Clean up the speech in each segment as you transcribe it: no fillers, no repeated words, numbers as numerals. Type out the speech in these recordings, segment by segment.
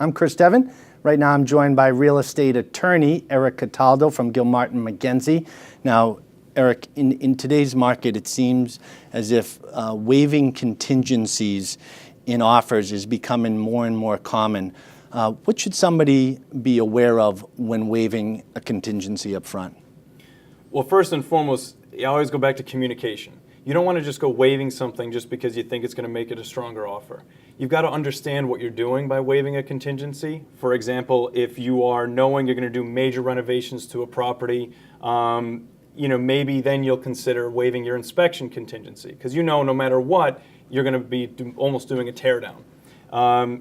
I'm Chris Devon. Right now I'm joined by real estate attorney Eric Cataldo from Gilmartin McKenzie. Now, Eric, in today's market, it seems as if waiving contingencies in offers is becoming more and more common. What should somebody be aware of when waiving a contingency up front? Well, first and foremost, you always go back to communication. You don't want to just go waiving something just because you think it's going to make it a stronger offer. You've got to understand what you're doing by waiving a contingency. For example, if you are knowing you're going to do major renovations to a property, maybe then you'll consider waiving your inspection contingency, because no matter what, you're going to be almost doing a teardown.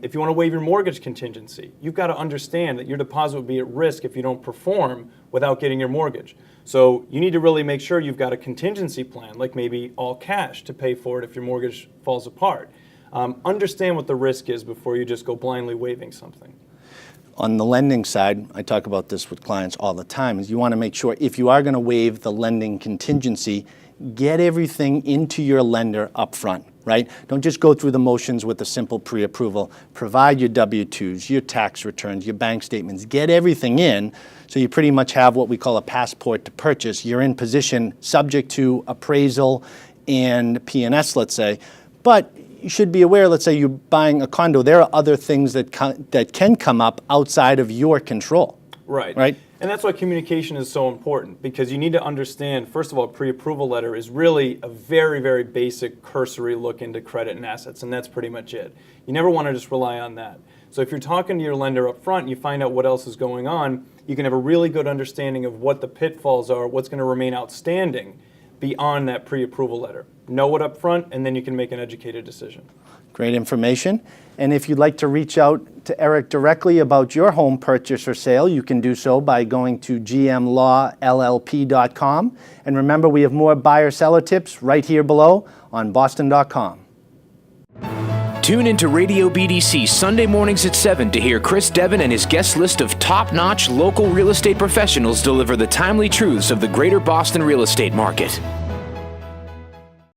If you want to waive your mortgage contingency, you've got to understand that your deposit would be at risk if you don't perform without getting your mortgage. So you need to really make sure you've got a contingency plan, like maybe all cash to pay for it if your mortgage falls apart. Understand what the risk is before you just go blindly waiving something. On the lending side, I talk about this with clients all the time, is you want to make sure if you are going to waive the lending contingency, get everything into your lender up front, right? Don't just go through the motions with a simple pre-approval. Provide your W-2s, your tax returns, your bank statements. Get everything in so you pretty much have what we call a passport to purchase. You're in position subject to appraisal and P&S, let's say. But you should be aware, let's say you're buying a condo, there are other things that can come up outside of your control. Right. Right? And that's why communication is so important, because you need to understand, first of all, a pre-approval letter is really a very, very basic cursory look into credit and assets, and that's pretty much it. You never want to just rely on that. So if you're talking to your lender up front and you find out what else is going on, you can have a really good understanding of what the pitfalls are, what's going to remain outstanding beyond that pre-approval letter. Know it up front, and then you can make an educated decision. Great information. And if you'd like to reach out to Eric directly about your home purchase or sale, you can do so by going to gmlawllp.com. And remember, we have more buyer-seller tips right here below on boston.com. Tune into Radio BDC Sunday mornings at 7 to hear Chris Devon and his guest list of top-notch local real estate professionals deliver the timely truths of the greater Boston real estate market.